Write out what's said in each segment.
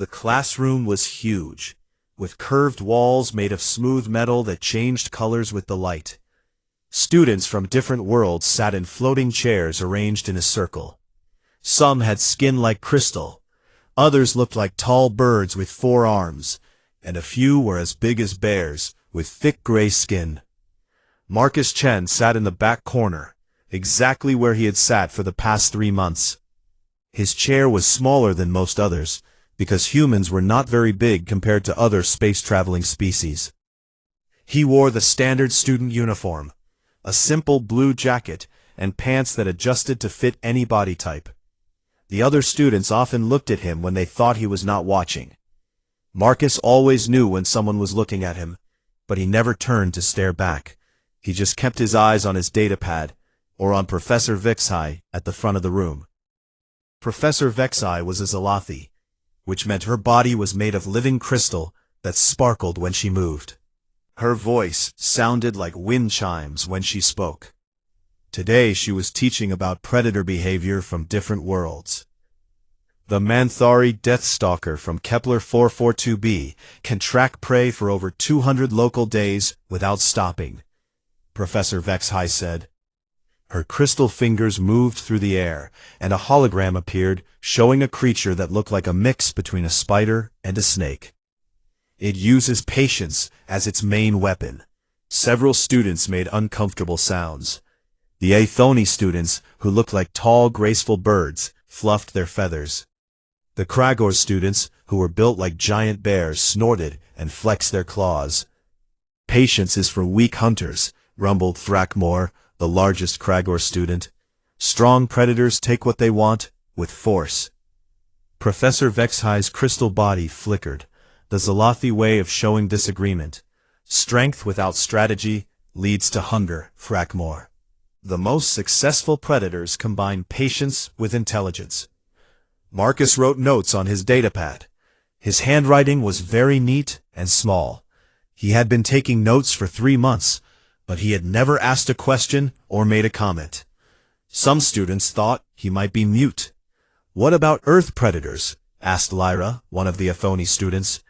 The classroom was huge, with curved walls made of smooth metal that changed colors with the light. Students from different worlds sat in floating chairs arranged in a circle. Some had skin like crystal, others looked like tall birds with 4 arms, and a few were as big as bears, with thick gray skin. Marcus Chen sat in the back corner, exactly where he had sat for the past 3 months. His chair was smaller than most others, because humans were not very big compared to other space-traveling species. He wore the standard student uniform, a simple blue jacket and pants that adjusted to fit any body type. The other students often looked at him when they thought he was not watching. Marcus always knew when someone was looking at him, but he never turned to stare back. He just kept his eyes on his datapad, or on Professor Vexai at the front of the room. Professor Vexai was a Zalathi, which meant her body was made of living crystal that sparkled when she moved. Her voice sounded like wind chimes when she spoke. Today she was teaching about predator behavior from different worlds. The Manthari Deathstalker from Kepler 442b can track prey for over 200 local days without stopping, Professor Vexai said. Her crystal fingers moved through the air, and a hologram appeared, showing a creature that looked like a mix between a spider and a snake. It uses patience as its main weapon. Several students made uncomfortable sounds. The Athoni students, who looked like tall, graceful birds, fluffed their feathers. The Kragor students, who were built like giant bears, snorted and flexed their claws. Patience is for weak hunters, rumbled Thrakmor, the largest Kragor student. Strong predators take what they want, with force. Professor Vexai's crystal body flickered, the Zalathi way of showing disagreement. Strength without strategy leads to hunger, Thrakmor. The most successful predators combine patience with intelligence. Marcus wrote notes on his datapad. His handwriting was very neat and small. He had been taking notes for 3 months, but he had never asked a question or made a comment. Some students thought he might be mute. "What about Earth predators?" asked Lyra, one of the Athoni students.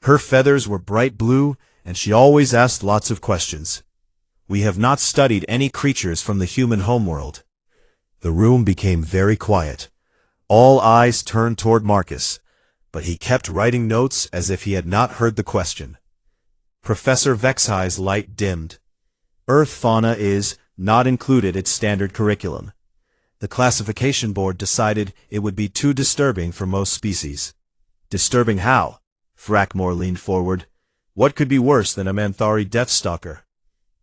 Her feathers were bright blue, and she always asked lots of questions. "We have not studied any creatures from the human homeworld." The room became very quiet. All eyes turned toward Marcus, but he kept writing notes as if he had not heard the question. Professor Vexai's light dimmed. Earth fauna is not included its standard curriculum. The classification board decided it would be too disturbing for most species. Disturbing how? Thrakmor leaned forward. What could be worse than a Manthari Deathstalker?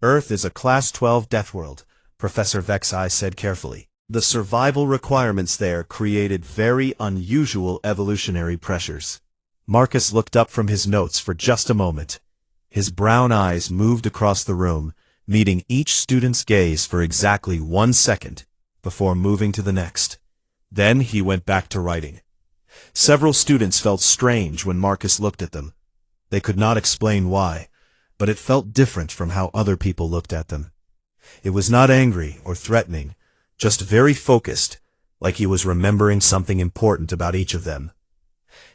Earth is a Class 12 Deathworld, Professor Vexai said carefully. The survival requirements there created very unusual evolutionary pressures. Marcus looked up from his notes for just a moment. His brown eyes moved across the room, meeting each student's gaze for exactly 1 second, before moving to the next. Then he went back to writing. Several students felt strange when Marcus looked at them. They could not explain why, but it felt different from how other people looked at them. It was not angry or threatening, just very focused, like he was remembering something important about each of them.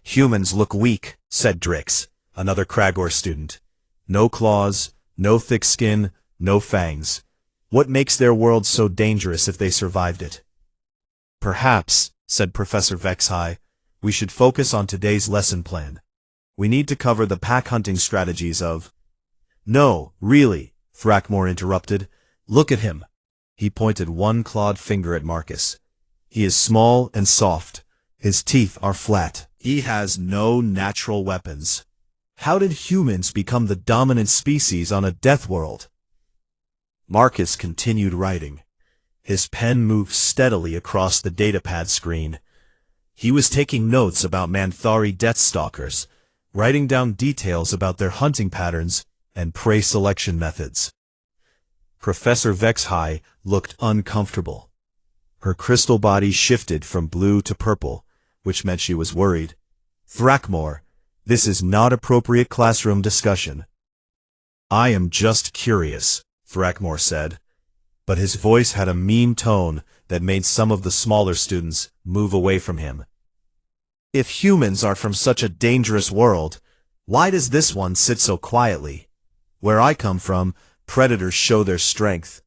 "Humans look weak," said Drix, another Kragor student. "No claws, no thick skin, no fangs. What makes their world so dangerous if they survived it?" "Perhaps," said Professor Vexai, "we should focus on today's lesson plan. We need to cover the pack hunting strategies of—" "No, really," Thrakmor interrupted. "Look at him." He pointed one clawed finger at Marcus. "He is small and soft. His teeth are flat. He has no natural weapons. How did humans become the dominant species on a death world?" Marcus continued writing. His pen moved steadily across the datapad screen. He was taking notes about Manthari Deathstalkers, writing down details about their hunting patterns and prey selection methods. Professor Vexai looked uncomfortable. Her crystal body shifted from blue to purple, which meant she was worried. "Thrakmor, this is not appropriate classroom discussion." "I am just curious," Thrakmor said, but his voice had a mean tone that made some of the smaller students move away from him. If humans are from such a dangerous world, why does this one sit so quietly? Where I come from, predators show their strength.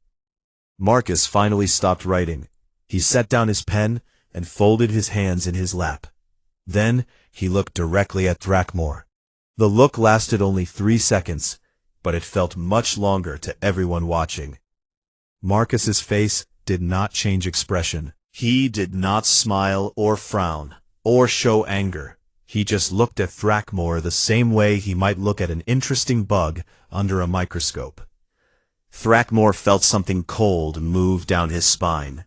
Marcus finally stopped writing. He set down his pen and folded his hands in his lap. Then he looked directly at Thrackmore. The look lasted only 3 seconds, but it felt much longer to everyone watching. Marcus's face did not change expression. He did not smile or frown, or show anger. He just looked at Thrackmore the same way he might look at an interesting bug under a microscope. Thrackmore felt something cold move down his spine.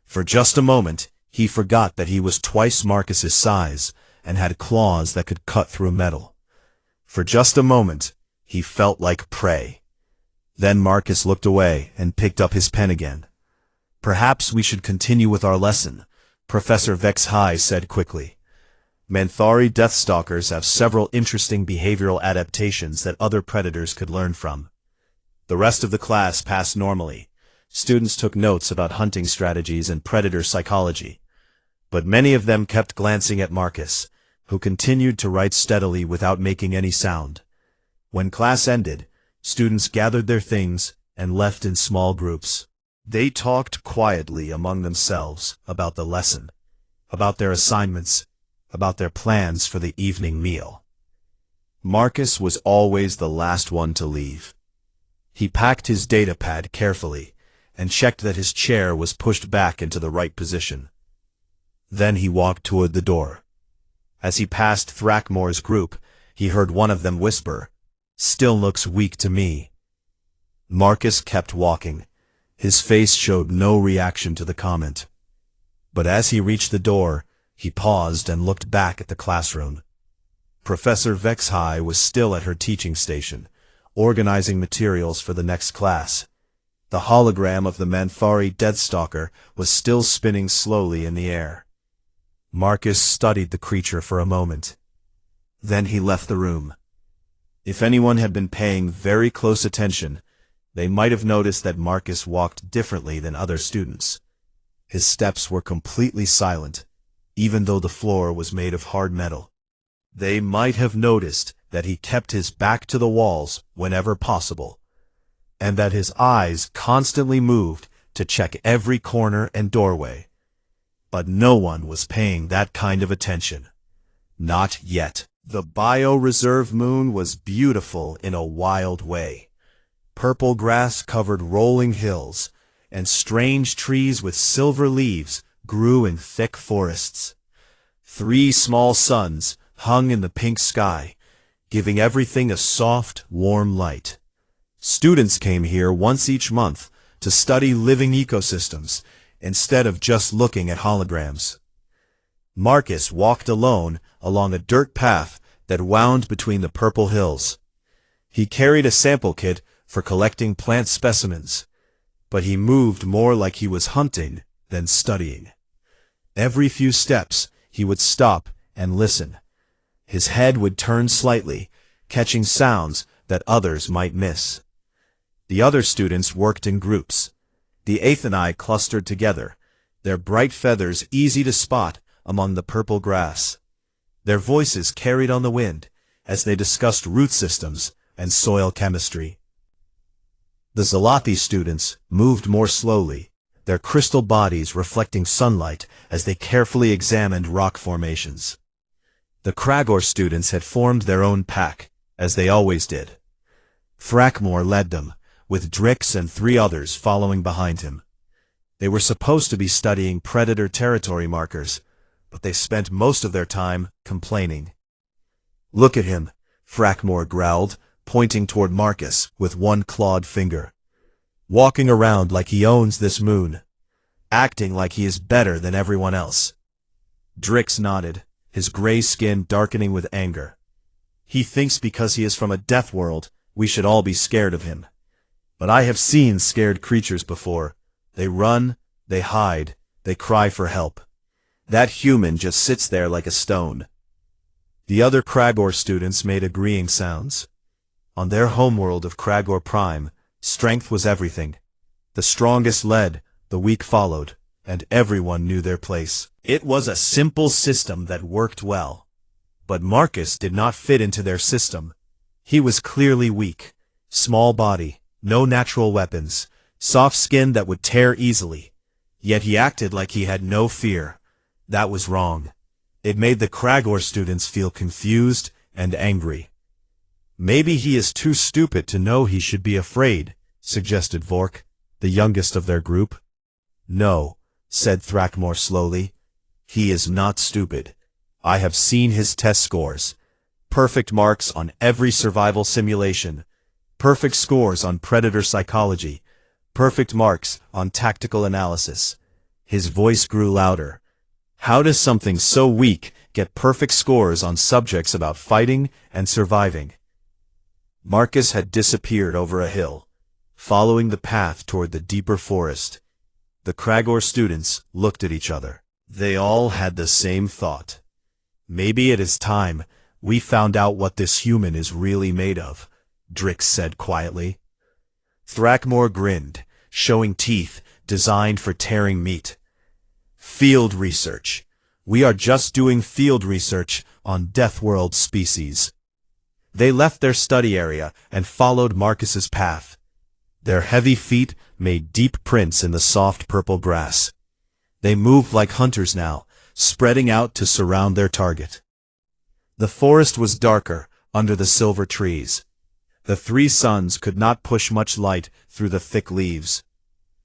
For just a moment, he forgot that he was twice Marcus's size and had claws that could cut through metal. For just a moment, he felt like prey. Then Marcus looked away and picked up his pen again. "Perhaps we should continue with our lesson," Professor Vexhai said quickly. "Manthari Deathstalkers have several interesting behavioral adaptations that other predators could learn from." The rest of the class passed normally. Students took notes about hunting strategies and predator psychology. But many of them kept glancing at Marcus, who continued to write steadily without making any sound. When class ended, students gathered their things and left in small groups. They talked quietly among themselves about the lesson, about their assignments, about their plans for the evening meal. Marcus was always the last one to leave. He packed his datapad carefully and checked that his chair was pushed back into the right position. Then he walked toward the door. As he passed Thrackmore's group, he heard one of them whisper, "Still looks weak to me." Marcus kept walking. His face showed no reaction to the comment. But as he reached the door, he paused and looked back at the classroom. Professor Vexhai was still at her teaching station, organizing materials for the next class. The hologram of the Manthari Deathstalker was still spinning slowly in the air. Marcus studied the creature for a moment. Then he left the room. If anyone had been paying very close attention, they might have noticed that Marcus walked differently than other students. His steps were completely silent, even though the floor was made of hard metal. They might have noticed that he kept his back to the walls whenever possible, and that his eyes constantly moved to check every corner and doorway. But no one was paying that kind of attention. Not yet. The Bio-Reserve moon was beautiful in a wild way. Purple grass covered rolling hills, and strange trees with silver leaves grew in thick forests. 3 small suns hung in the pink sky, giving everything a soft, warm light. Students came here once each month to study living ecosystems instead of just looking at holograms. Marcus walked alone along a dirt path that wound between the purple hills. He carried a sample kit for collecting plant specimens, but he moved more like he was hunting than studying. Every few steps, he would stop and listen. His head would turn slightly, catching sounds that others might miss. The other students worked in groups. The Atheni clustered together, their bright feathers easy to spot among the purple grass. Their voices carried on the wind as they discussed root systems and soil chemistry. The Zalathi students moved more slowly, their crystal bodies reflecting sunlight as they carefully examined rock formations. The Kragor students had formed their own pack, as they always did. Thrackmore led them, with Drix and 3 others following behind him. They were supposed to be studying predator territory markers, but they spent most of their time complaining. "Look at him," Thrackmore growled, pointing toward Marcus with one clawed finger. "Walking around like he owns this moon, acting like he is better than everyone else." Drix nodded, his gray skin darkening with anger. "He thinks because he is from a Deathworld, we should all be scared of him. But I have seen scared creatures before. They run, they hide, they cry for help. That human just sits there like a stone." The other Kragor students made agreeing sounds. On their homeworld of Kragor Prime, strength was everything. The strongest led, the weak followed. and everyone knew their place. It was a simple system that worked well. But Marcus did not fit into their system. He was clearly weak. Small body, no natural weapons, soft skin that would tear easily. Yet he acted like he had no fear. That was wrong. It made the Kragor students feel confused and angry. "Maybe he is too stupid to know he should be afraid," suggested Vork, the youngest of their group. "No," said Thrackmore slowly. "He is not stupid. I have seen his test scores. Perfect marks on every survival simulation. Perfect scores on predator psychology. Perfect marks on tactical analysis." His voice grew louder. "How does something so weak get perfect scores on subjects about fighting and surviving?" Marcus had disappeared over a hill, following the path toward the deeper forest. The Kragor students looked at each other. They all had the same thought. "Maybe it is time we found out what this human is really made of," Drix said quietly. Thrackmore grinned, showing teeth designed for tearing meat. "Field research. We are just doing field research on Deathworld species." They left their study area and followed Marcus's path. Their heavy feet made deep prints in the soft purple grass. They moved like hunters now, spreading out to surround their target. The forest was darker under the silver trees. The three suns could not push much light through the thick leaves.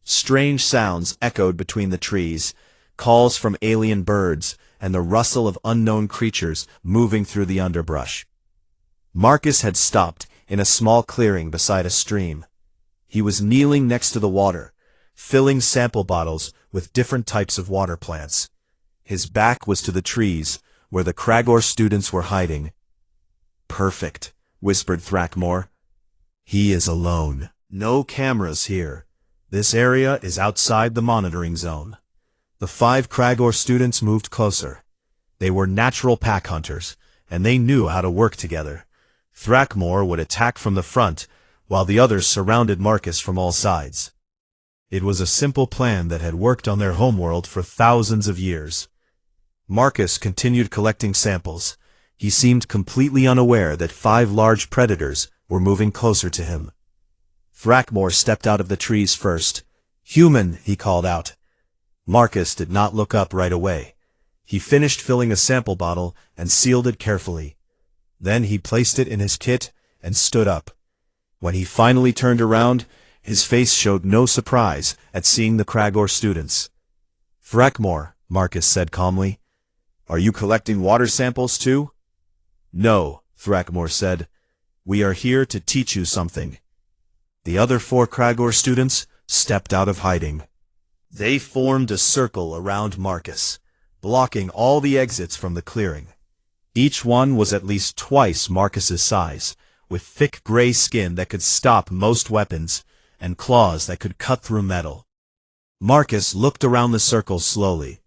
Strange sounds echoed between the trees, calls from alien birds, and the rustle of unknown creatures moving through the underbrush. Marcus had stopped in a small clearing beside a stream. He was kneeling next to the water, filling sample bottles with different types of water plants. His back was to the trees, where the Kragor students were hiding. "Perfect," whispered Thrackmore. "He is alone. No cameras here. This area is outside the monitoring zone." The 5 Kragor students moved closer. They were natural pack hunters, and they knew how to work together. Thrackmore would attack from the front, while the others surrounded Marcus from all sides. It was a simple plan that had worked on their homeworld for thousands of years. Marcus continued collecting samples. He seemed completely unaware that 5 large predators were moving closer to him. Thrackmore stepped out of the trees first. "Human," he called out. Marcus did not look up right away. He finished filling a sample bottle and sealed it carefully. Then he placed it in his kit and stood up. When he finally turned around, his face showed no surprise at seeing the Kragor students. "Thrackmore," Marcus said calmly, "are you collecting water samples too?" "No," Thrackmore said. "We are here to teach you something." The other 4 Kragor students stepped out of hiding. They formed a circle around Marcus, blocking all the exits from the clearing. Each one was at least twice Marcus's size, with thick gray skin that could stop most weapons, and claws that could cut through metal. Marcus looked around the circle slowly.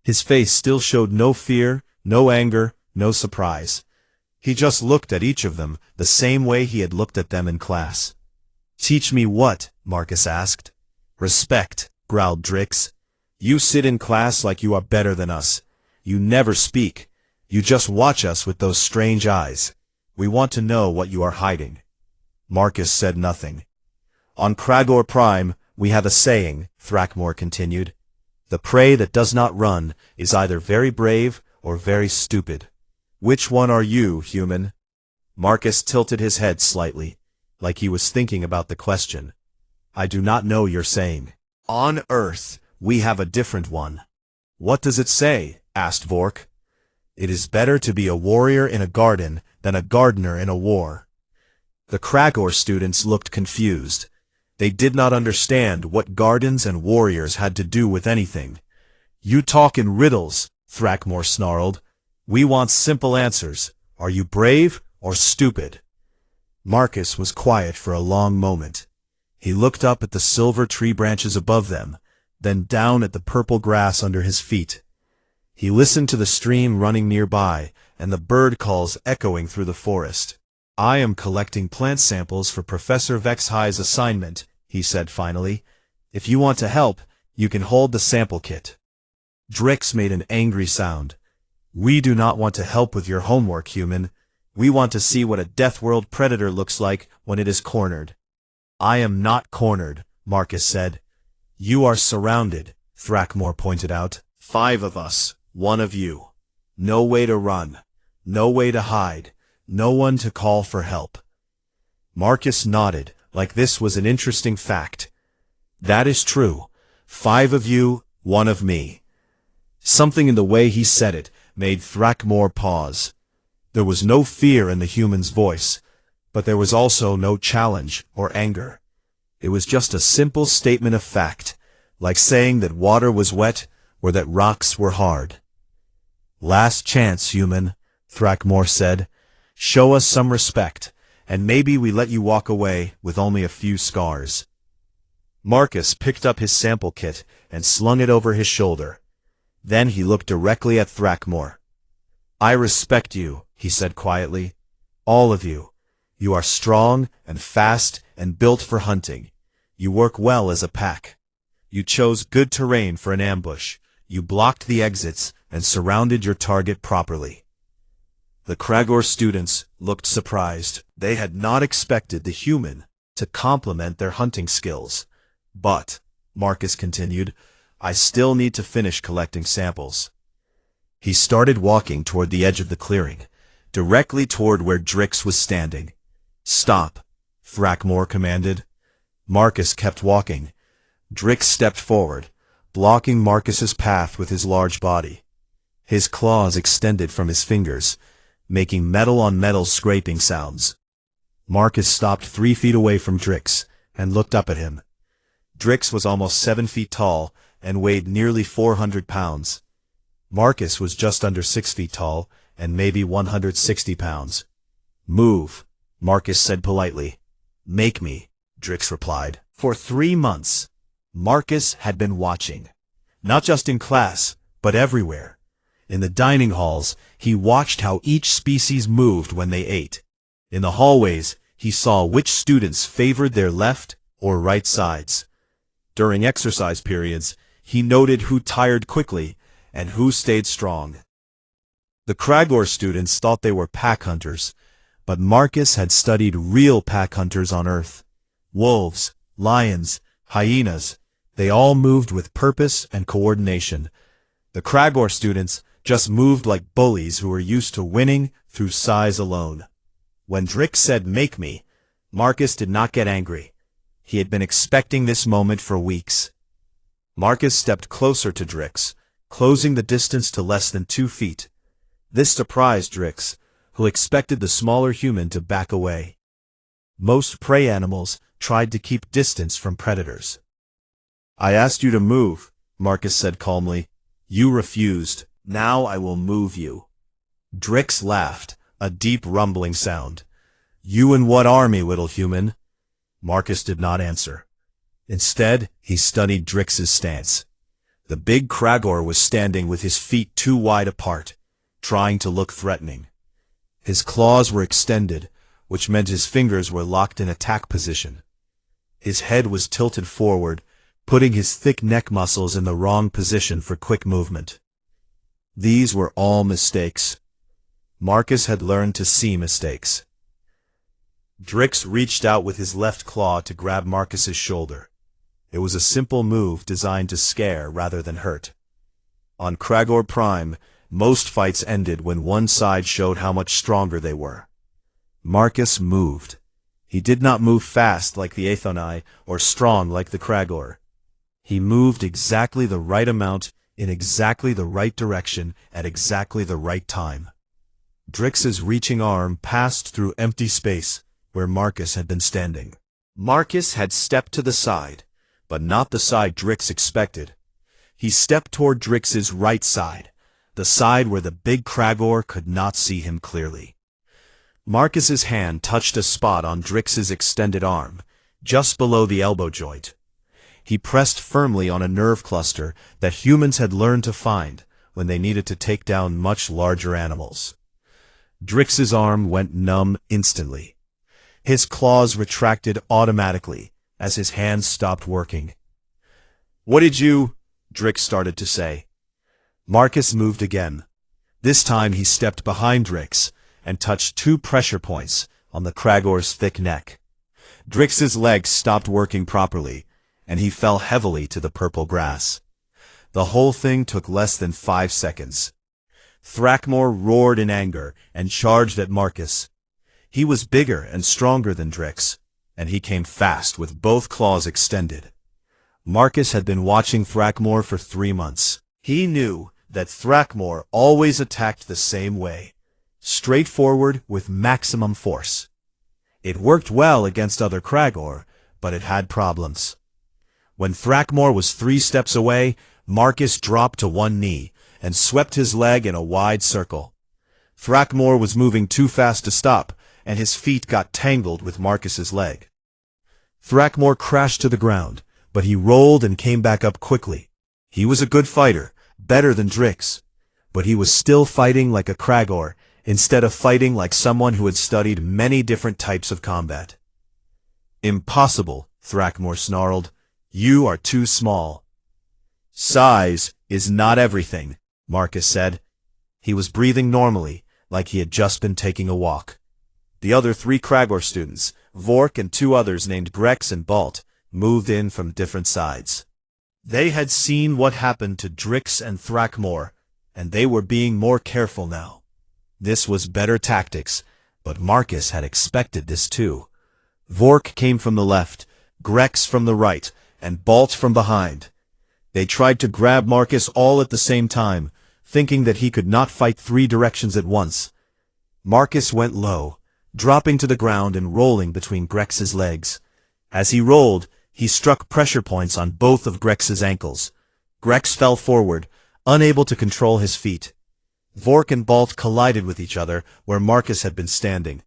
His face still showed no fear, no anger, no surprise. He just looked at each of them the same way he had looked at them in class. "Teach me what?" Marcus asked. "Respect," growled Drix. "You sit in class like you are better than us. You never speak. You just watch us with those strange eyes. We want to know what you are hiding." Marcus said nothing. "On Kragor Prime, we have a saying," Thrackmore continued. "The prey that does not run is either very brave or very stupid. Which one are you, human?" Marcus tilted his head slightly, like he was thinking about the question. "I do not know your saying. On Earth, we have a different one." "What does it say?" asked Vork. "It is better to be a warrior in a garden than a gardener in a war." The Kragor students looked confused. They did not understand what gardens and warriors had to do with anything. "You talk in riddles," Thrackmore snarled. "We want simple answers. Are you brave or stupid?" Marcus was quiet for a long moment. He looked up at the silver tree branches above them, then down at the purple grass under his feet. He listened to the stream running nearby and the bird calls echoing through the forest. "I am collecting plant samples for Professor Vexhigh's assignment," he said finally. "If you want to help, You can hold the sample kit. Drix made an angry sound. We do not want to help with your homework, human. We want to see what a Deathworld predator looks like when it is cornered. I am not cornered, Marcus said. You are surrounded, Thrackmore pointed out. 5 of us, 1 of you. No way to run. No way to hide. No one to call for help. Marcus nodded, like this was an interesting fact. That is true. 5 of you, 1 of me. Something in the way he said it made Thrackmore pause. There was no fear in the human's voice, but there was also no challenge or anger. It was just a simple statement of fact, like saying that water was wet or that rocks were hard. Last chance, human, Thrackmore said. Show us some respect, and maybe we let you walk away with only a few scars. Marcus picked up his sample kit and slung it over his shoulder. Then he looked directly at Thrackmore. I respect you, he said quietly. All of you. You are strong and fast and built for hunting. You work well as a pack. You chose good terrain for an ambush. You blocked the exits and surrounded your target properly. The Kragor students looked surprised. They had not expected the human to compliment their hunting skills. But, Marcus continued, I still need to finish collecting samples. He started walking toward the edge of the clearing, directly toward where Drix was standing. Stop, Thrackmore commanded. Marcus kept walking. Drix stepped forward, blocking Marcus's path with his large body. His claws extended from his fingers, making metal-on-metal scraping sounds. Marcus stopped 3 feet away from Drix and looked up at him. Drix was almost 7 feet tall and weighed nearly 400 pounds. Marcus was just under 6 feet tall and maybe 160 pounds. Move, Marcus said politely. Make me, Drix replied. For 3 months, Marcus had been watching. Not just in class, but everywhere. In the dining halls, he watched how each species moved when they ate. In the hallways, he saw which students favored their left or right sides. During exercise periods, he noted who tired quickly and who stayed strong. The Kragor students thought they were pack hunters, but Marcus had studied real pack hunters on Earth. Wolves, lions, hyenas, they all moved with purpose and coordination. The Kragor students just moved like bullies who were used to winning through size alone. When Drix said, make me, Marcus did not get angry. He had been expecting this moment for weeks. Marcus stepped closer to Drix, closing the distance to less than 2 feet. This surprised Drix, who expected the smaller human to back away. Most prey animals tried to keep distance from predators. I asked you to move, Marcus said calmly. You refused. Now I will move you. Drix laughed, a deep rumbling sound. You and what army, little human? Marcus did not answer. Instead, he studied Drix's stance. The big Kragor was standing with his feet too wide apart, trying to look threatening. His claws were extended, which meant his fingers were locked in attack position. His head was tilted forward, putting his thick neck muscles in the wrong position for quick movement. These were all mistakes. Marcus had learned to see mistakes. Drix reached out with his left claw to grab Marcus's shoulder. It was a simple move designed to scare rather than hurt. On Kragor Prime, most fights ended when one side showed how much stronger they were. Marcus moved. He did not move fast like the Aethonai or strong like the Kragor. He moved exactly the right amount in exactly the right direction at exactly the right time. Drix's reaching arm passed through empty space where Marcus had been standing. Marcus had stepped to the side, but not the side Drix expected. He stepped toward Drix's right side, the side where the big Kragor could not see him clearly. Marcus's hand touched a spot on Drix's extended arm, just below the elbow joint. He pressed firmly on a nerve cluster that humans had learned to find when they needed to take down much larger animals. Drix's arm went numb instantly. His claws retracted automatically as his hands stopped working. What did you? Drix started to say. Marcus moved again. This time he stepped behind Drix and touched 2 pressure points on the Kragor's thick neck. Drix's legs stopped working properly, and he fell heavily to the purple grass. The whole thing took less than 5 seconds. Thrackmore roared in anger and charged at Marcus. He was bigger and stronger than Drix, and he came fast with both claws extended. Marcus had been watching Thrackmore for 3 months. He knew that Thrackmore always attacked the same way, straightforward with maximum force. It worked well against other Kragor, but it had problems. When Thrackmore was 3 steps away, Marcus dropped to one knee and swept his leg in a wide circle. Thrackmore was moving too fast to stop, and his feet got tangled with Marcus's leg. Thrackmore crashed to the ground, but he rolled and came back up quickly. He was a good fighter, better than Drix, but he was still fighting like a Kragor, instead of fighting like someone who had studied many different types of combat. Impossible, Thrackmore snarled. You are too small. Size is not everything, Marcus said. He was breathing normally, like he had just been taking a walk. The other 3 Kragor students, Vork and 2 others named Grex and Balt, moved in from different sides. They had seen what happened to Drix and Thrackmore, and they were being more careful now. This was better tactics, but Marcus had expected this too. Vork came from the left, Grex from the right, and Balt from behind. They tried to grab Marcus all at the same time, thinking that he could not fight 3 directions at once. Marcus went low, dropping to the ground and rolling between Grex's legs. As he rolled, he struck pressure points on both of Grex's ankles. Grex fell forward, unable to control his feet. Vork and Balt collided with each other where Marcus had been standing.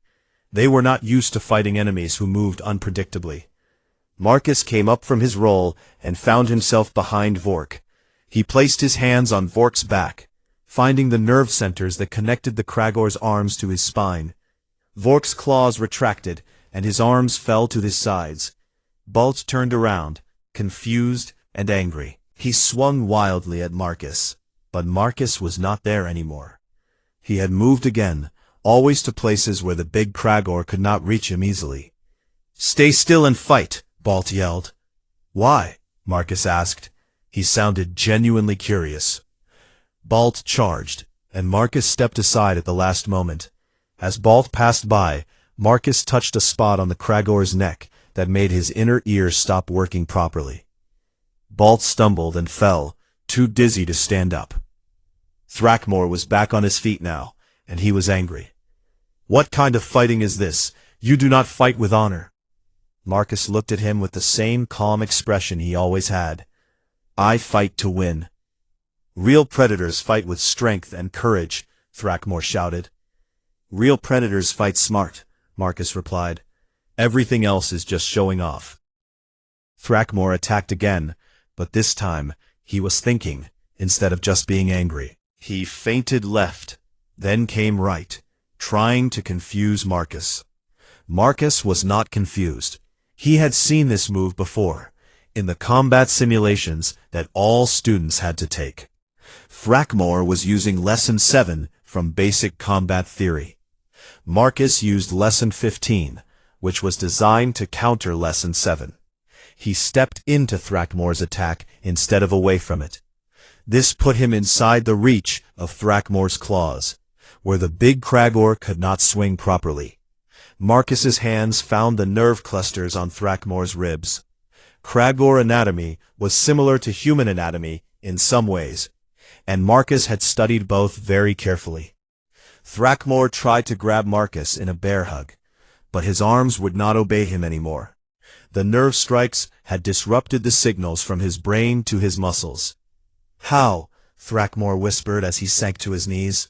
They were not used to fighting enemies who moved unpredictably. Marcus came up from his roll and found himself behind Vork. He placed his hands on Vork's back, finding the nerve centers that connected the Kragor's arms to his spine. Vork's claws retracted, and his arms fell to his sides. Balt turned around, confused and angry. He swung wildly at Marcus, but Marcus was not there anymore. He had moved again, always to places where the big Kragor could not reach him easily. "Stay still and fight," Balt yelled. "Why?" Marcus asked. He sounded genuinely curious. Balt charged, and Marcus stepped aside at the last moment. As Balt passed by, Marcus touched a spot on the Kragor's neck that made his inner ear stop working properly. Balt stumbled and fell, too dizzy to stand up. Thrackmore was back on his feet now, and he was angry. "What kind of fighting is this? You do not fight with honor." Marcus looked at him with the same calm expression he always had. "I fight to win." "Real predators fight with strength and courage," Thrackmore shouted. "Real predators fight smart," Marcus replied. "Everything else is just showing off." Thrackmore attacked again, but this time he was thinking instead of just being angry. He feinted left, then came right, trying to confuse Marcus. Marcus was not confused. He had seen this move before, in the combat simulations that all students had to take. Thrackmore was using Lesson 7 from Basic Combat Theory. Marcus used Lesson 15, which was designed to counter Lesson 7. He stepped into Thrackmore's attack instead of away from it. This put him inside the reach of Thrackmore's claws, where the big Kragor could not swing properly. Marcus's hands found the nerve clusters on Thrackmore's ribs. Kragor anatomy was similar to human anatomy in some ways, and Marcus had studied both very carefully. Thrackmore tried to grab Marcus in a bear hug, but his arms would not obey him anymore. The nerve strikes had disrupted the signals from his brain to his muscles. "How?" Thrackmore whispered as he sank to his knees.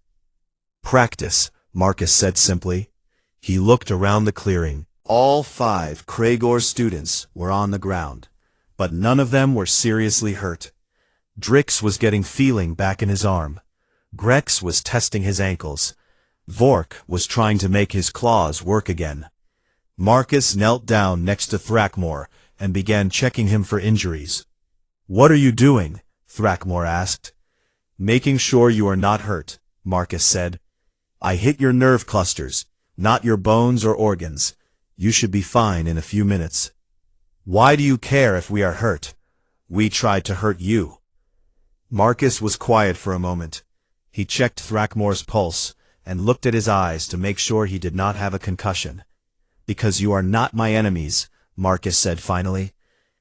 "Practice," Marcus said simply. He looked around the clearing. All 5 Kragor students were on the ground, but none of them were seriously hurt. Drix was getting feeling back in his arm. Grex was testing his ankles. Vork was trying to make his claws work again. Marcus knelt down next to Thrackmore and began checking him for injuries. What are you doing? Thrackmore asked. Making sure you are not hurt, Marcus said. I hit your nerve clusters, not your bones or organs. You should be fine in a few minutes. Why do you care if we are hurt? We tried to hurt you. Marcus was quiet for a moment. He checked Thrackmore's pulse and looked at his eyes to make sure he did not have a concussion. Because you are not my enemies, Marcus said finally.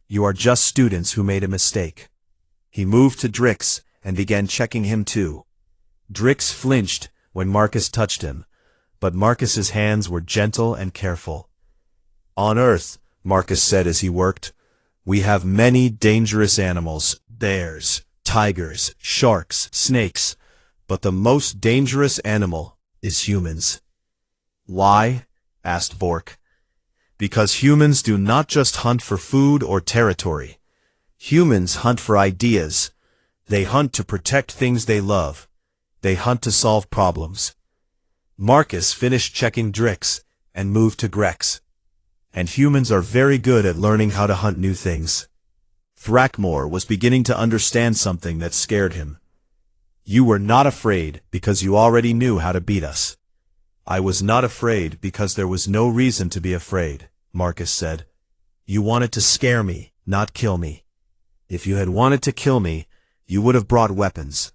You are just students who made a mistake. He moved to Drix and began checking him too. Drix flinched when Marcus touched him, but Marcus's hands were gentle and careful. On Earth, Marcus said as he worked, we have many dangerous animals, bears, tigers, sharks, snakes, but the most dangerous animal is humans. Why? Asked Vork. Because humans do not just hunt for food or territory. Humans hunt for ideas. They hunt to protect things they love. They hunt to solve problems. Marcus finished checking Drix and moved to Grex. And humans are very good at learning how to hunt new things. Thrackmore was beginning to understand something that scared him. You were not afraid because you already knew how to beat us. I was not afraid because there was no reason to be afraid, Marcus said. You wanted to scare me, not kill me. If you had wanted to kill me, you would have brought weapons.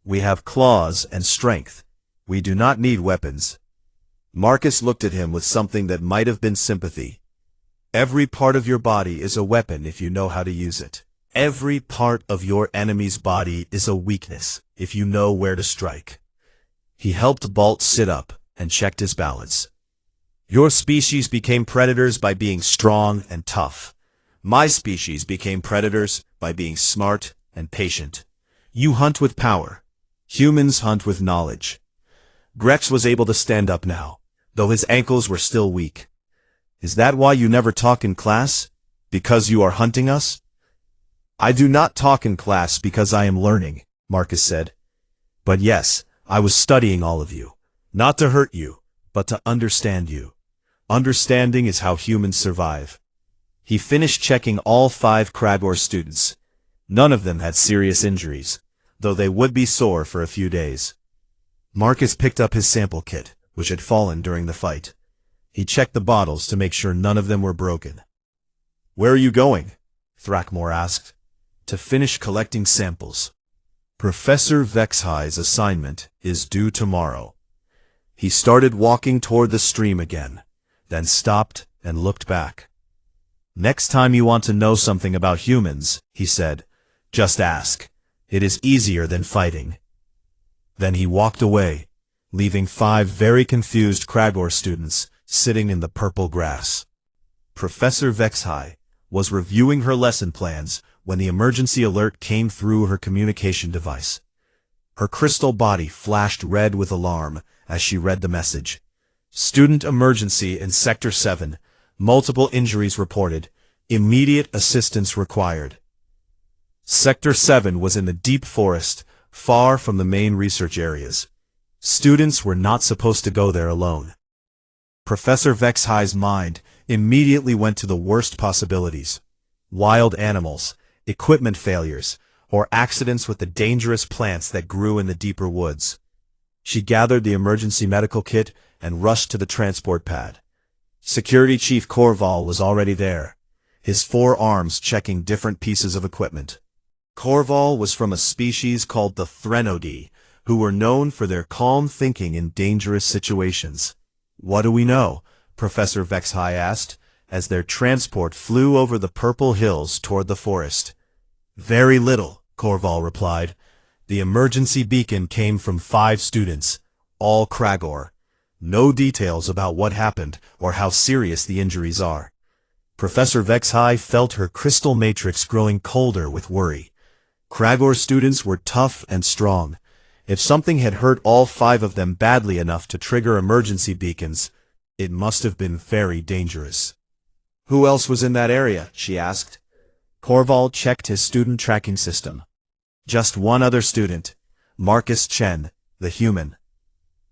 We have claws and strength. We do not need weapons. Marcus looked at him with something that might have been sympathy. Every part of your body is a weapon if you know how to use it. Every part of your enemy's body is a weakness if you know where to strike. He helped Bolt sit up and checked his balance. Your species became predators by being strong and tough. My species became predators by being smart and patient. You hunt with power. Humans hunt with knowledge. Grex was able to stand up now, though his ankles were still weak. Is that why you never talk in class? Because you are hunting us? I do not talk in class because I am learning, Marcus said. But yes, I was studying all of you. Not to hurt you, but to understand you. Understanding is how humans survive. He finished checking all 5 Kragor students. None of them had serious injuries, though they would be sore for a few days. Marcus picked up his sample kit, which had fallen during the fight. He checked the bottles to make sure none of them were broken. Where are you going? Thrackmore asked. To finish collecting samples. Professor Vexhigh's assignment is due tomorrow. He started walking toward the stream again, then stopped and looked back. Next time you want to know something about humans, he said, just ask. It is easier than fighting. Then he walked away, leaving 5 very confused Kragor students sitting in the purple grass. Professor Vexhigh was reviewing her lesson plans when the emergency alert came through her communication device. Her crystal body flashed red with alarm as she read the message. Student emergency in Sector 7. Multiple injuries reported. Immediate assistance required. Sector 7 was in the deep forest, far from the main research areas. Students were not supposed to go there alone. Professor Vexhigh's mind immediately went to the worst possibilities. Wild animals, equipment failures, or accidents with the dangerous plants that grew in the deeper woods. She gathered the emergency medical kit and rushed to the transport pad. Security Chief Corval was already there, his 4 arms checking different pieces of equipment. Corval was from a species called the Threnody, who were known for their calm thinking in dangerous situations. What do we know? Professor Vexhigh asked, as their transport flew over the purple hills toward the forest. Very little, Corval replied. The emergency beacon came from 5 students, all Kragor. No details about what happened or how serious the injuries are. Professor Vexhigh felt her crystal matrix growing colder with worry. Kragor students were tough and strong. If something had hurt all 5 of them badly enough to trigger emergency beacons, it must have been very dangerous. Who else was in that area? She asked. Corval checked his student tracking system. Just one other student, Marcus Chen, the human.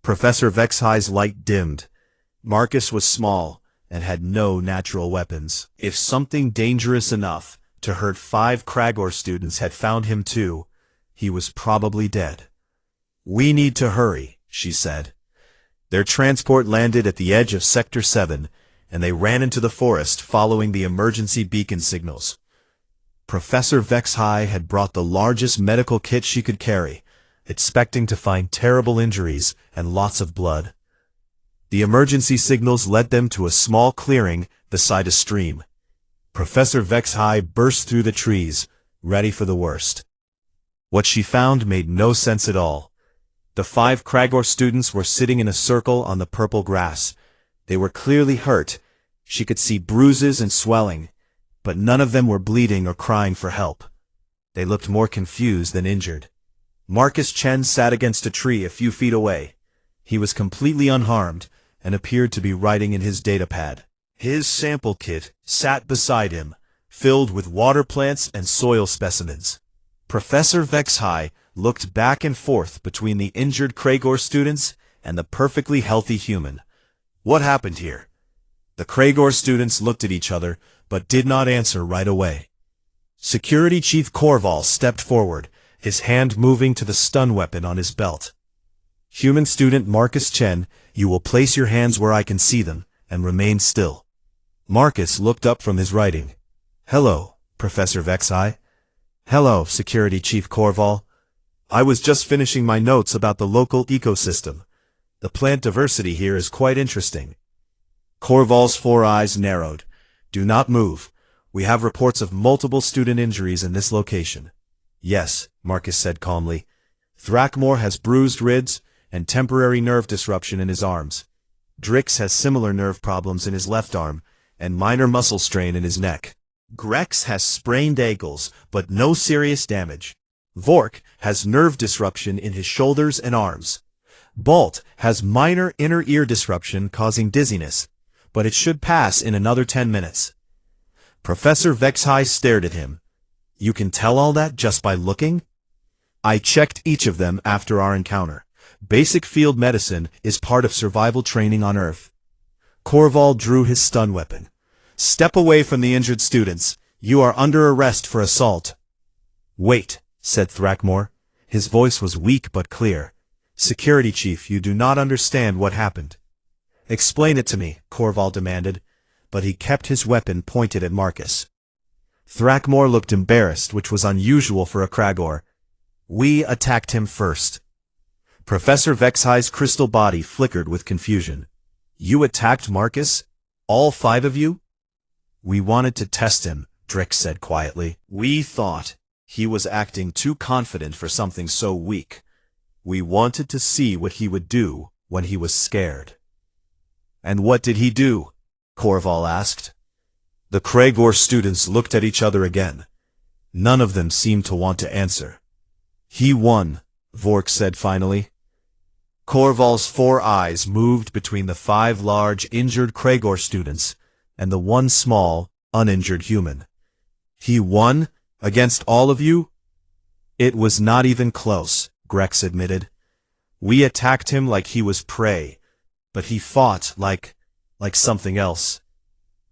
Professor Vexhigh's light dimmed. Marcus was small and had no natural weapons. If something dangerous enough to hurt 5 Kragor students had found him too. He was probably dead. "We need to hurry," she said. Their transport landed at the edge of Sector 7, and they ran into the forest following the emergency beacon signals. Professor Vexhai had brought the largest medical kit she could carry, expecting to find terrible injuries and lots of blood. The emergency signals led them to a small clearing beside a stream. Professor Vexhai burst through the trees, ready for the worst. What she found made no sense at all. The 5 Kragor students were sitting in a circle on the purple grass. They were clearly hurt. She could see bruises and swelling, but none of them were bleeding or crying for help. They looked more confused than injured. Marcus Chen sat against a tree a few feet away. He was completely unharmed and appeared to be writing in his datapad. His sample kit sat beside him, filled with water plants and soil specimens. Professor Vexhai looked back and forth between the injured Kragor students and the perfectly healthy human. What happened here? The Kragor students looked at each other, but did not answer right away. Security Chief Korval stepped forward, his hand moving to the stun weapon on his belt. Human student Marcus Chen, you will place your hands where I can see them, and remain still. Marcus looked up from his writing. Hello, Professor Vexhai. Hello, Security Chief Korval. I was just finishing my notes about the local ecosystem. The plant diversity here is quite interesting. Korval's 4 eyes narrowed. Do not move. We have reports of multiple student injuries in this location. Yes, Marcus said calmly. Thrakmor has bruised ribs and temporary nerve disruption in his arms. Drix has similar nerve problems in his left arm and minor muscle strain in his neck. Grex has sprained ankles, but no serious damage. Vork has nerve disruption in his shoulders and arms. Bolt has minor inner ear disruption causing dizziness, but it should pass in another 10 minutes. Professor Vexhai stared at him. You can tell all that just by looking? I checked each of them after our encounter. Basic field medicine is part of survival training on Earth. Korval drew his stun weapon. Step away from the injured students. You are under arrest for assault. Wait, said Thrakmor. His voice was weak but clear. Security Chief, you do not understand what happened. Explain it to me, Korval demanded, but he kept his weapon pointed at Marcus. Thrakmor looked embarrassed, which was unusual for a Kragor. We attacked him first. Professor Vexhai's crystal body flickered with confusion. You attacked Marcus? All 5 of you? We wanted to test him, Drix said quietly. We thought he was acting too confident for something so weak. We wanted to see what he would do when he was scared. And what did he do? Korval asked. The Kragor students looked at each other again. None of them seemed to want to answer. He won, Vork said finally. Korval's 4 eyes moved between the 5 large injured Kragor students and the 1 small, uninjured human. He won? Against all of you? It was not even close, Grex admitted. We attacked him like he was prey, but he fought like something else.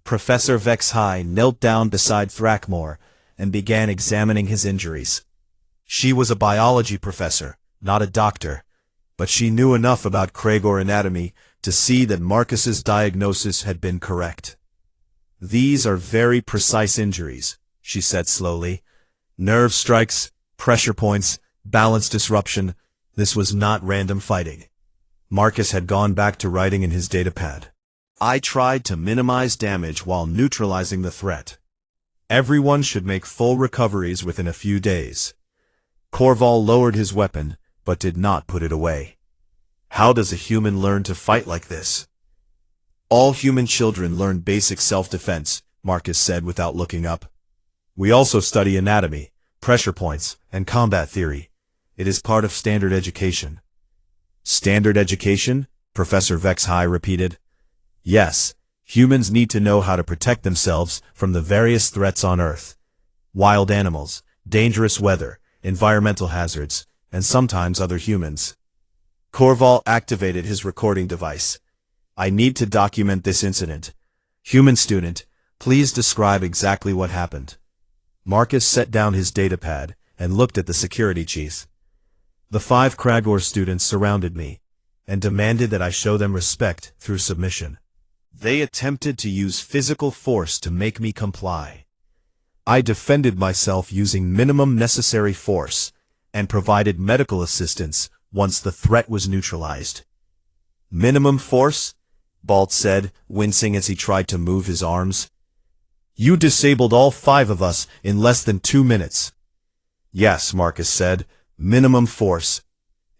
Professor Vexhai knelt down beside Thrakmor and began examining his injuries. She was a biology professor, not a doctor, but she knew enough about Kragor anatomy to see that Marcus's diagnosis had been correct. These are very precise injuries, she said slowly. Nerve strikes, pressure points, balance disruption. This was not random fighting. Marcus had gone back to writing in his datapad. I tried to minimize damage while neutralizing the threat. Everyone should make full recoveries within a few days. Korval lowered his weapon, but did not put it away. How does a human learn to fight like this? All human children learn basic self-defense, Marcus said without looking up. We also study anatomy, pressure points, and combat theory. It is part of standard education. Standard education? Professor Vexhai repeated. Yes, humans need to know how to protect themselves from the various threats on Earth. Wild animals, dangerous weather, environmental hazards, and sometimes other humans. Korval activated his recording device. I need to document this incident. Human student, please describe exactly what happened. Marcus set down his datapad and looked at the security chief. The 5 Kragor students surrounded me and demanded that I show them respect through submission. They attempted to use physical force to make me comply. I defended myself using minimum necessary force and provided medical assistance once the threat was neutralized. Minimum force? Balt said, wincing as he tried to move his arms. You disabled all 5 of us in less than 2 minutes. Yes, Marcus said, minimum force.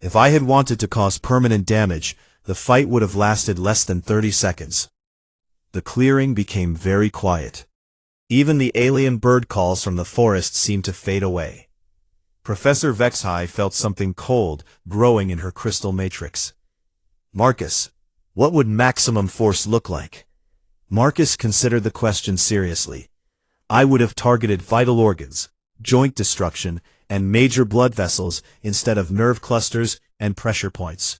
If I had wanted to cause permanent damage, the fight would have lasted less than 30 seconds. The clearing became very quiet. Even the alien bird calls from the forest seemed to fade away. Professor Vexhai felt something cold growing in her crystal matrix. Marcus, what would maximum force look like? Marcus considered the question seriously. I would have targeted vital organs, joint destruction, and major blood vessels instead of nerve clusters and pressure points.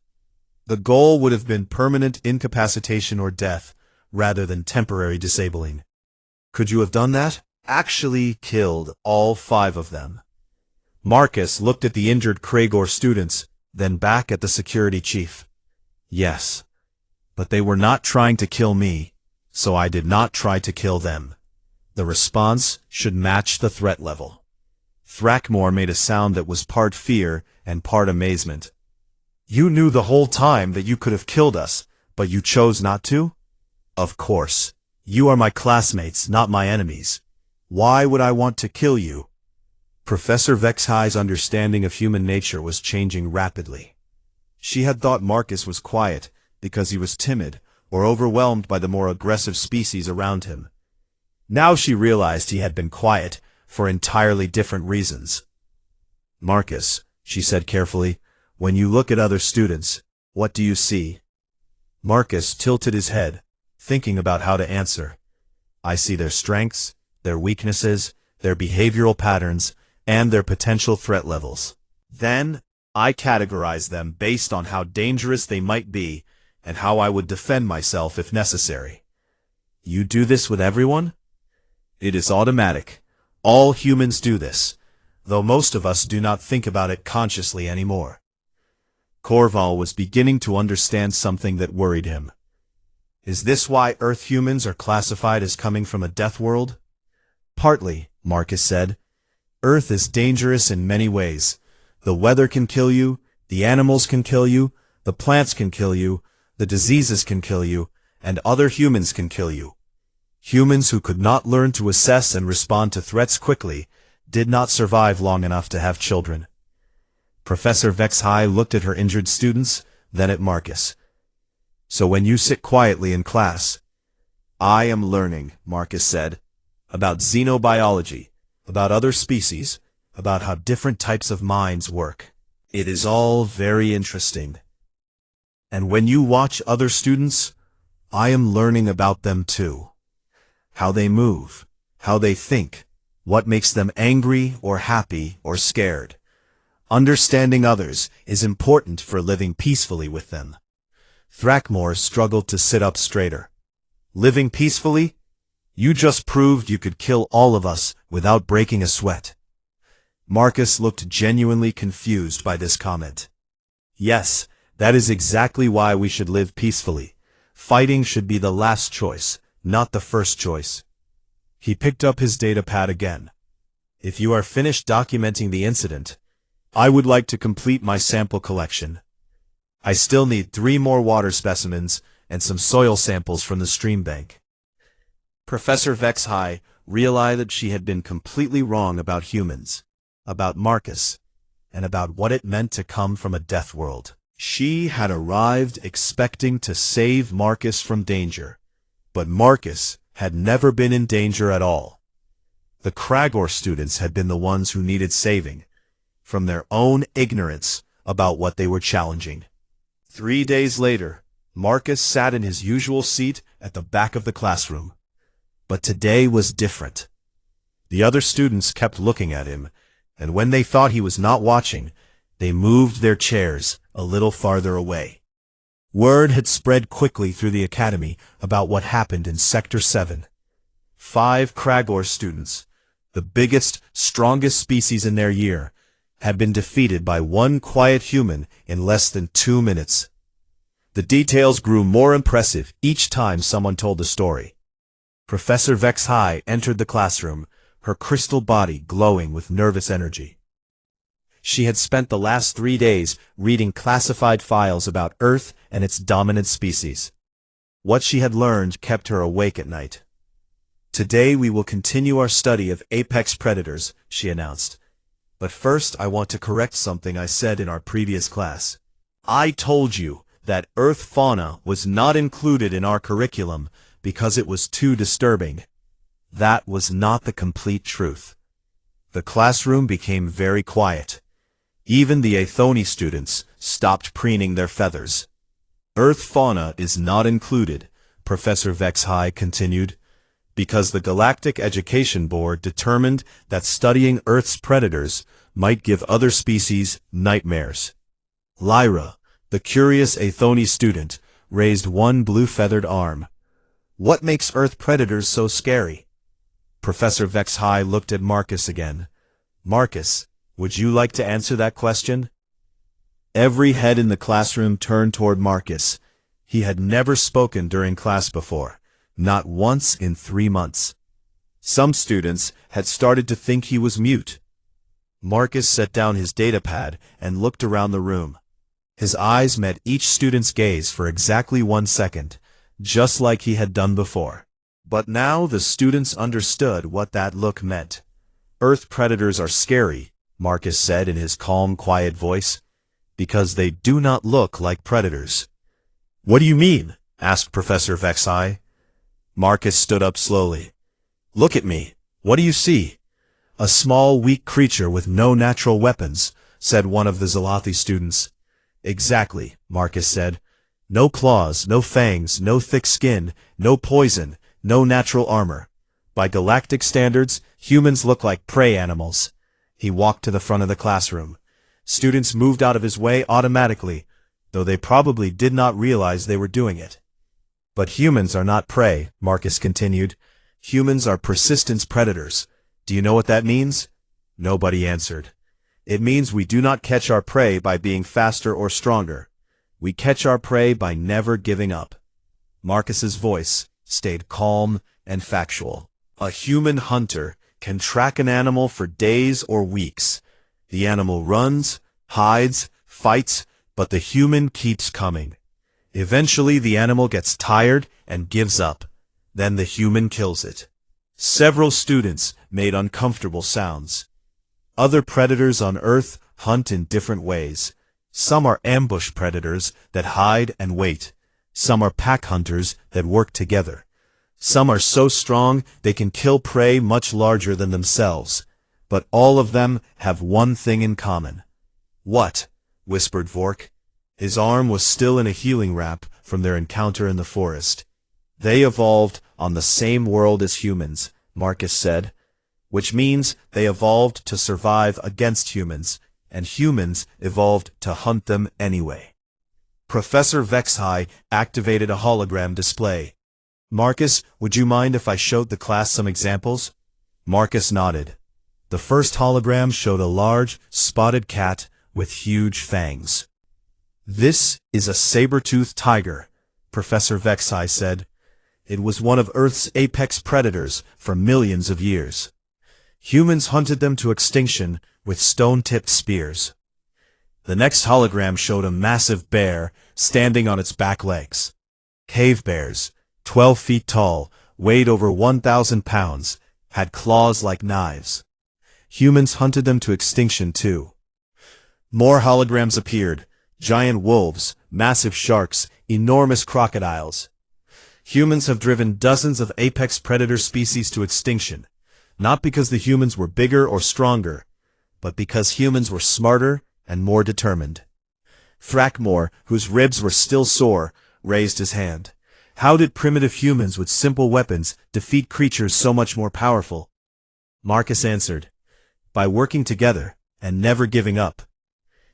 The goal would have been permanent incapacitation or death, rather than temporary disabling. Could you have done that? Actually killed all 5 of them. Marcus looked at the injured Kragor students, then back at the security chief. Yes, but they were not trying to kill me, so I did not try to kill them. The response should match the threat level. Thrackmore made a sound that was part fear and part amazement. You knew the whole time that you could have killed us, but you chose not to? Of course. You are my classmates, not my enemies. Why would I want to kill you? Professor Vexhai's understanding of human nature was changing rapidly. She had thought Marcus was quiet because he was timid or overwhelmed by the more aggressive species around him. Now she realized he had been quiet for entirely different reasons. Marcus, she said carefully, when you look at other students, what do you see? Marcus tilted his head, thinking about how to answer. I see their strengths, their weaknesses, their behavioral patterns, and their potential threat levels. Then, I categorize them based on how dangerous they might be and how I would defend myself if necessary. You do this with everyone? It is automatic. All humans do this, though most of us do not think about it consciously anymore. Corval was beginning to understand something that worried him. Is this why Earth humans are classified as coming from a death world? Partly, Marcus said. Earth is dangerous in many ways. The weather can kill you, the animals can kill you, the plants can kill you, the diseases can kill you, and other humans can kill you. Humans who could not learn to assess and respond to threats quickly did not survive long enough to have children. Professor Vexhai looked at her injured students, then at Marcus. So when you sit quietly in class, I am learning, Marcus said, about xenobiology, about other species, about how different types of minds work. It is all very interesting. And when you watch other students, I am learning about them too. How they move, how they think, what makes them angry or happy or scared. Understanding others is important for living peacefully with them. Thrackmore struggled to sit up straighter. Living peacefully? You just proved you could kill all of us without breaking a sweat. Marcus looked genuinely confused by this comment. Yes, that is exactly why we should live peacefully. Fighting should be the last choice, not the first choice. He picked up his datapad again. If you are finished documenting the incident, I would like to complete my sample collection. I still need 3 more water specimens and some soil samples from the stream bank. Professor Vexhai realized that she had been completely wrong about humans, about Marcus, and about what it meant to come from a death world. She had arrived expecting to save Marcus from danger, but Marcus had never been in danger at all. The Kragor students had been the ones who needed saving, from their own ignorance about what they were challenging. 3 days later, Marcus sat in his usual seat at the back of the classroom. But today was different. The other students kept looking at him, and when they thought he was not watching, they moved their chairs a little farther away. Word had spread quickly through the academy about what happened in Sector 7. 5 Kragor students, the biggest, strongest species in their year, had been defeated by one quiet human in less than 2 minutes. The details grew more impressive each time someone told the story. Professor HFY entered the classroom, her crystal body glowing with nervous energy. She had spent the last 3 days reading classified files about Earth and its dominant species. What she had learned kept her awake at night. "Today we will continue our study of apex predators," she announced. "But first I want to correct something I said in our previous class. I told you that Earth fauna was not included in our curriculum because it was too disturbing. That was not the complete truth." The classroom became very quiet. Even the Athoni students stopped preening their feathers. "Earth fauna is not included," Professor HFY continued, "because the Galactic Education Board determined that studying Earth's predators might give other species nightmares." Lyra, the curious Athoni student, raised one blue-feathered arm. "What makes Earth predators so scary?" Professor HFY looked at Marcus again. "Marcus, would you like to answer that question?" Every head in the classroom turned toward Marcus. He had never spoken during class before, not once in 3 months. Some students had started to think he was mute. Marcus set down his datapad and looked around the room. His eyes met each student's gaze for exactly 1 second, just like he had done before. But now the students understood what that look meant. "Earth predators are scary," Marcus said in his calm, quiet voice, "because they do not look like predators." "What do you mean?" asked Professor HFY. Marcus stood up slowly. "Look at me. What do you see?" "A small, weak creature with no natural weapons," said one of the Zalathi students. "Exactly," Marcus said. "No claws, no fangs, no thick skin, no poison, no natural armor. By galactic standards, humans look like prey animals." He walked to the front of the classroom. Students moved out of his way automatically, though they probably did not realize they were doing it. "But humans are not prey," Marcus continued. "Humans are persistence predators. Do you know what that means?" Nobody answered. "It means we do not catch our prey by being faster or stronger. We catch our prey by never giving up." Marcus's voice stayed calm and factual. "A human hunter can track an animal for days or weeks. The animal runs, hides, fights, but the human keeps coming. Eventually the animal gets tired and gives up. Then the human kills it." Several students made uncomfortable sounds. Other predators on Earth hunt in different ways. Some are ambush predators that hide and wait. Some are pack hunters that work together. Some are so strong they can kill prey much larger than themselves. But all of them have one thing in common. "What?" whispered Vork. His arm was still in a healing wrap from their encounter in the forest. "They evolved on the same world as humans," Marcus said, "which means they evolved to survive against humans, and humans evolved to hunt them anyway." Professor HFY activated a hologram display. "Marcus, would you mind if I showed the class some examples?" Marcus nodded. The first hologram showed a large, spotted cat with huge fangs. "This is a saber-toothed tiger," Professor HFY said. "It was one of Earth's apex predators for millions of years. Humans hunted them to extinction with stone-tipped spears." The next hologram showed a massive bear standing on its back legs. Cave bears, 12 feet tall, weighed over 1,000 pounds, had claws like knives. Humans hunted them to extinction too. More holograms appeared: giant wolves, massive sharks, enormous crocodiles. Humans have driven dozens of apex predator species to extinction, not because the humans were bigger or stronger, but because humans were smarter and more determined. Thrackmore, whose ribs were still sore, raised his hand. "How did primitive humans with simple weapons defeat creatures so much more powerful?" Marcus answered, "By working together and never giving up.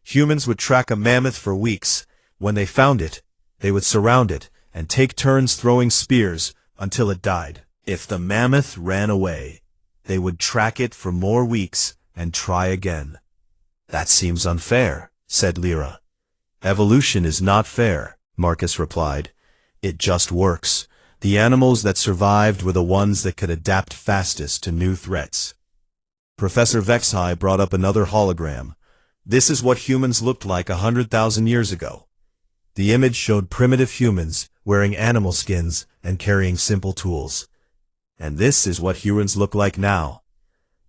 Humans would track a mammoth for weeks. When they found it, they would surround it and take turns throwing spears until it died. If the mammoth ran away, They would track it for more weeks and try again. That seems unfair, said Lyra. Evolution is not fair, Marcus replied. It just works. The animals that survived were the ones that could adapt fastest to new threats. Professor Vexhai brought up another hologram. This is what humans looked like 100,000 years ago. The image showed primitive humans wearing animal skins and carrying simple tools. And this is what humans look like now.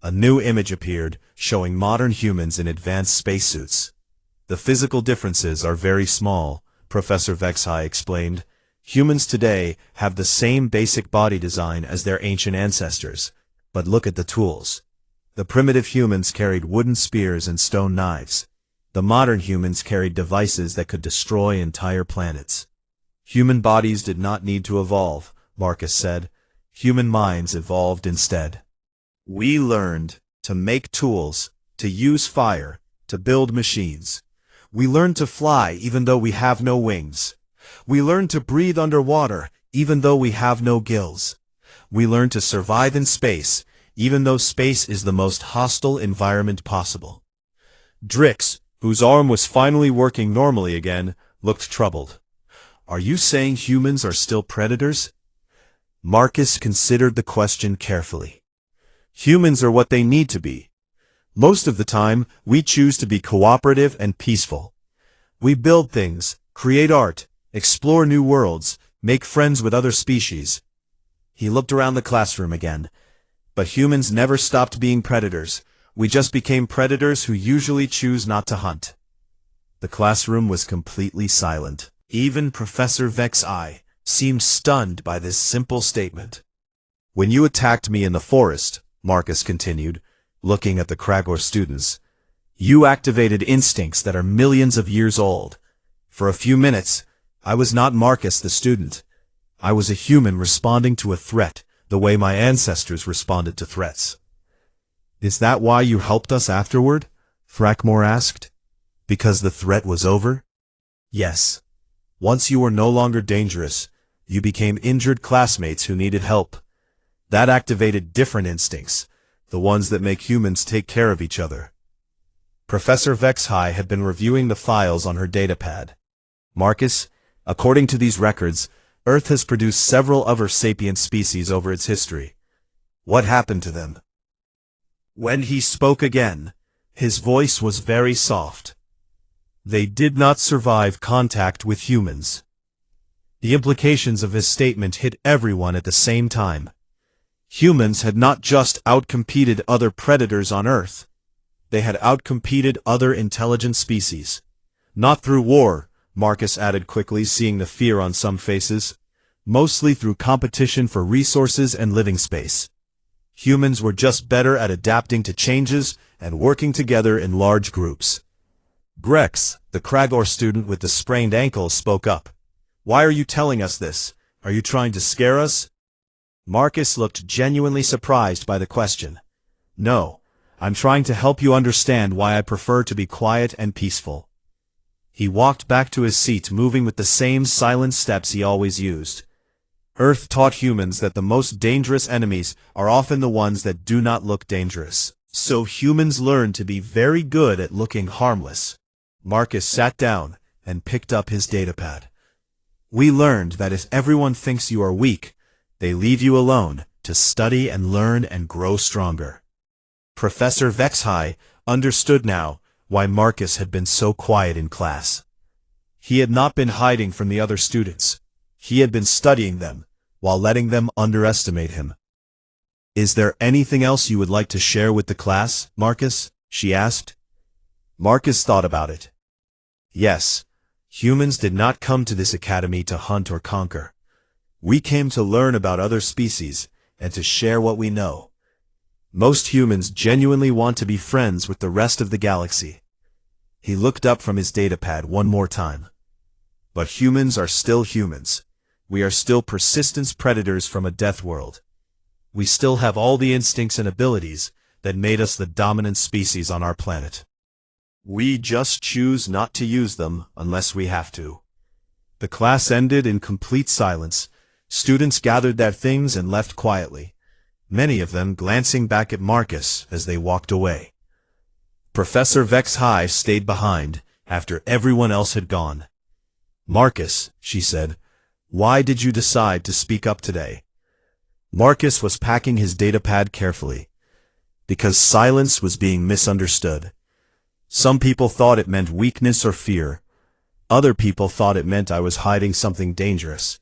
A new image appeared, showing modern humans in advanced spacesuits. The physical differences are very small, Professor Vexhai explained. Humans today have the same basic body design as their ancient ancestors, but look at the tools. The primitive humans carried wooden spears and stone knives. The modern humans carried devices that could destroy entire planets. Human bodies did not need to evolve, Marcus said. Human minds evolved instead. We learned to make tools, to use fire, to build machines. We learned to fly even though we have no wings. We learned to breathe underwater even though we have no gills. We learned to survive in space even though space is the most hostile environment possible. Drix, whose arm was finally working normally again, looked troubled. Are you saying humans are still predators? Marcus considered the question carefully. Humans are what they need to be. Most of the time, we choose to be cooperative and peaceful. We build things, create art, explore new worlds, make friends with other species. He looked around the classroom again. But humans never stopped being predators. We just became predators who usually choose not to hunt. The classroom was completely silent. Even Professor Vexhai seemed stunned by this simple statement. When you attacked me in the forest, Marcus continued, looking at the Kragor students, you activated instincts that are millions of years old. For a few minutes, I was not Marcus the student. I was a human responding to a threat the way my ancestors responded to threats. Is that why you helped us afterward? Thrakmor asked. Because the threat was over? Yes. Once you were no longer dangerous, you became injured classmates who needed help. That activated different instincts, the ones that make humans take care of each other. Professor Vexhai had been reviewing the files on her datapad. Marcus, according to these records, Earth has produced several other sapient species over its history. What happened to them? When he spoke again, his voice was very soft. They did not survive contact with humans. The implications of his statement hit everyone at the same time. Humans had not just outcompeted other predators on Earth. They had outcompeted other intelligent species. Not through war, Marcus added quickly, seeing the fear on some faces. Mostly through competition for resources and living space. Humans were just better at adapting to changes and working together in large groups. Grex, the Kragor student with the sprained ankle, spoke up. Why are you telling us this? Are you trying to scare us? Marcus looked genuinely surprised by the question. No, I'm trying to help you understand why I prefer to be quiet and peaceful. He walked back to his seat, moving with the same silent steps he always used. Earth taught humans that the most dangerous enemies are often the ones that do not look dangerous. So humans learned to be very good at looking harmless. Marcus sat down and picked up his datapad. We learned that if everyone thinks you are weak, they leave you alone to study and learn and grow stronger. Professor Vexhai understood now why Marcus had been so quiet in class. He had not been hiding from the other students. He had been studying them, while letting them underestimate him. Is there anything else you would like to share with the class, Marcus? She asked. Marcus thought about it. Yes, humans did not come to this academy to hunt or conquer. We came to learn about other species and to share what we know. Most humans genuinely want to be friends with the rest of the galaxy. He looked up from his datapad one more time. But humans are still humans. We are still persistence predators from a death world. We still have all the instincts and abilities that made us the dominant species on our planet. We just choose not to use them unless we have to. The class ended in complete silence. Students gathered their things and left quietly. many of them glancing back at Marcus as they walked away. Professor HFY stayed behind after everyone else had gone. "Marcus," she said, "why did you decide to speak up today?" Marcus was packing his datapad carefully. Because silence was being misunderstood. Some people thought it meant weakness or fear. Other people thought it meant I was hiding something dangerous.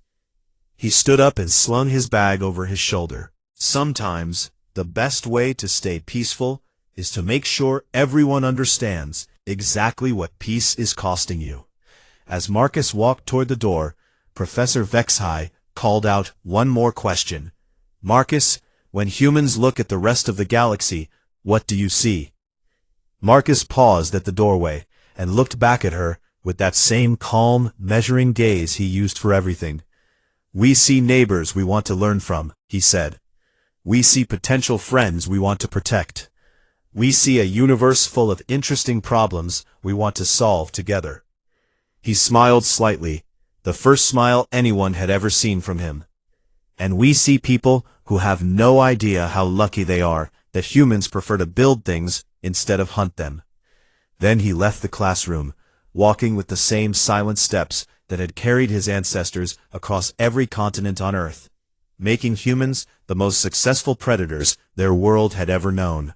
He stood up and slung his bag over his shoulder. Sometimes, the best way to stay peaceful is to make sure everyone understands exactly what peace is costing you. As Marcus walked toward the door, Professor HFY called out one more question. "Marcus, when humans look at the rest of the galaxy, what do you see?" Marcus paused at the doorway and looked back at her with that same calm, measuring gaze he used for everything. "We see neighbors we want to learn from," he said. "We see potential friends we want to protect. We see a universe full of interesting problems we want to solve together." He smiled slightly, the first smile anyone had ever seen from him. "And we see people who have no idea how lucky they are that humans prefer to build things instead of hunt them." Then he left the classroom, walking with the same silent steps that had carried his ancestors across every continent on Earth, making humans the most successful predators their world had ever known.